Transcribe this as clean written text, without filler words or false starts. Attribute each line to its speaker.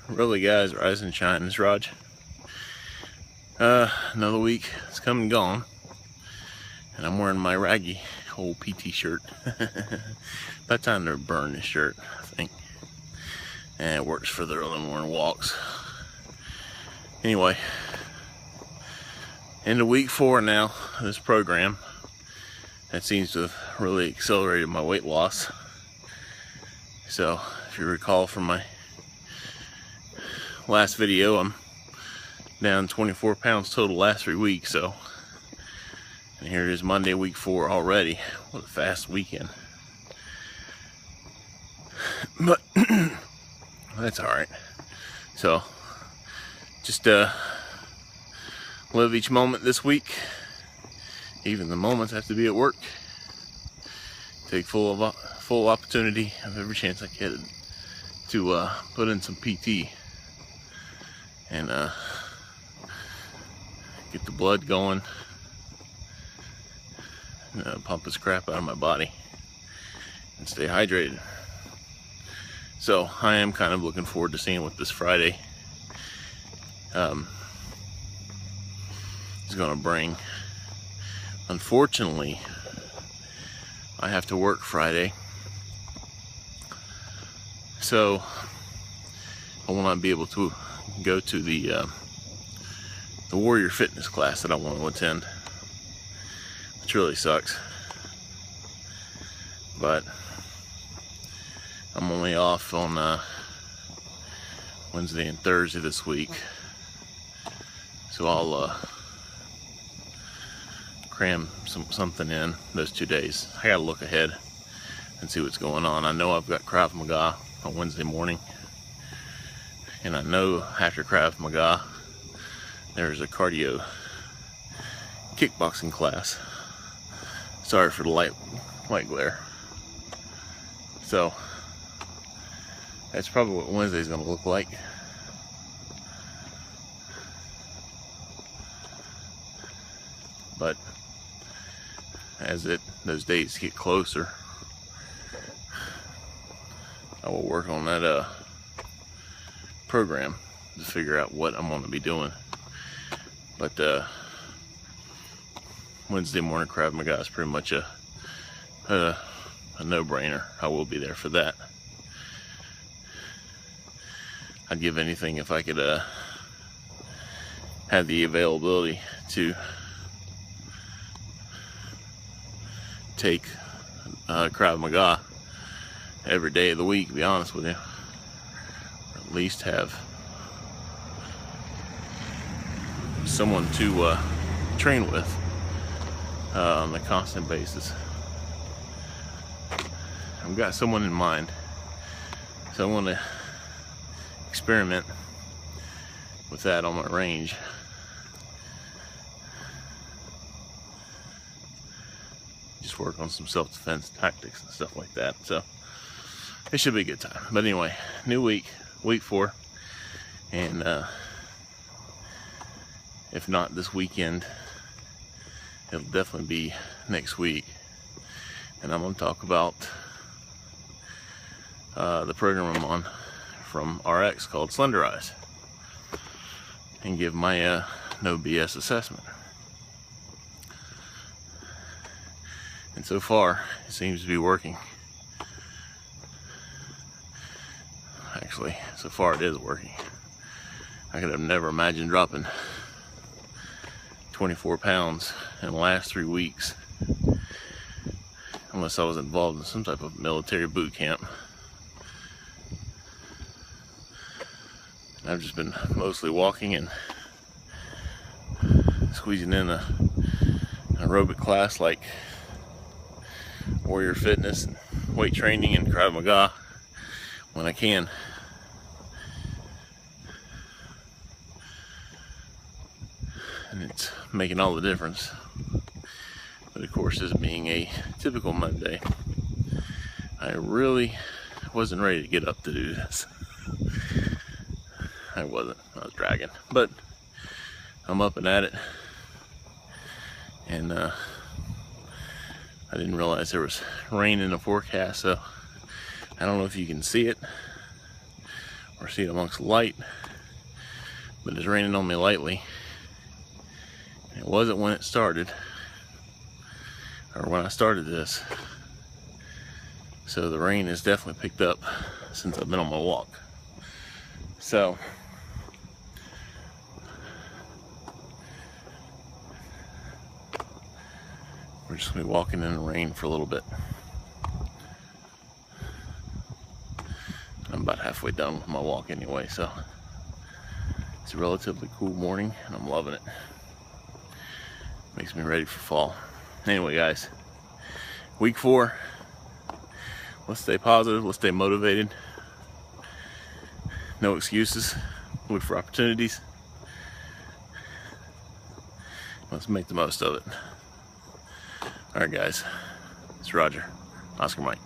Speaker 1: Really, guys, rise and shine. This Raj. Another week it's come and gone, and I'm wearing my raggy old PT shirt. About time to burn this shirt, I think. And it works for the early morning walks. Anyway, into week 4 now of this program. That seems to have really accelerated my weight loss. So, if you recall from my last video, I'm down 24 pounds total last 3 weeks. So, and here it is Monday, week 4 already. What a fast weekend. But that's all right. So, just live each moment this week. Even the moments have to be at work. Take full opportunity of every chance I get to put in some PT and get the blood going, and pump this crap out of my body and stay hydrated. So I am kind of looking forward to seeing what this Friday is going to bring. Unfortunately, I have to work Friday, so I will not be able to go to the Warrior Fitness class that I want to attend, which really sucks. But I'm only off on Wednesday and Thursday this week, so I'll cram something in those 2 days. I gotta look ahead and see what's going on. I know I've got Krav Maga on Wednesday morning, and I know after Krav Maga there's a cardio kickboxing class. Sorry for the light glare. So that's probably what Wednesday's gonna look like. But as those dates get closer, I will work on that program to figure out what I'm going to be doing. But Wednesday morning Krav Maga is pretty much a no-brainer. I will be there for that. I'd give anything if I could have the availability to take Krav Maga every day of the week, to be honest with you. Or at least have someone to train with on a constant basis. I've got someone in mind, so I want to experiment with that on my range. Just work on some self-defense tactics and stuff like that. So it should be a good time. But anyway, new week, week 4, and if not this weekend, it'll definitely be next week. And I'm going to talk about the program I'm on from RX called Slenderiiz, and give my no BS assessment. And so far, it seems to be working. Actually, so far it is working. I could have never imagined dropping 24 pounds in the last 3 weeks, unless I was involved in some type of military boot camp. I've just been mostly walking and squeezing in an aerobic class like Warrior Fitness and weight training and Krav Maga when I can. And it's making all the difference. But of course, this being a typical Monday, I really wasn't ready to get up to do this. I wasn't. I was dragging. But I'm up and at it. And I didn't realize there was rain in the forecast, so I don't know if you can see it or see it amongst light, but it's raining on me lightly. It wasn't when it started, or when I started this. So the rain has definitely picked up since I've been on my walk. So we're just gonna be walking in the rain for a little bit. I'm about halfway done with my walk anyway, so it's a relatively cool morning and I'm loving it. Makes me ready for fall. Anyway, guys, week 4. Let's stay positive, let's stay motivated. No excuses, look for opportunities. Let's make the most of it. All right, guys, it's Roger, Oscar Mike.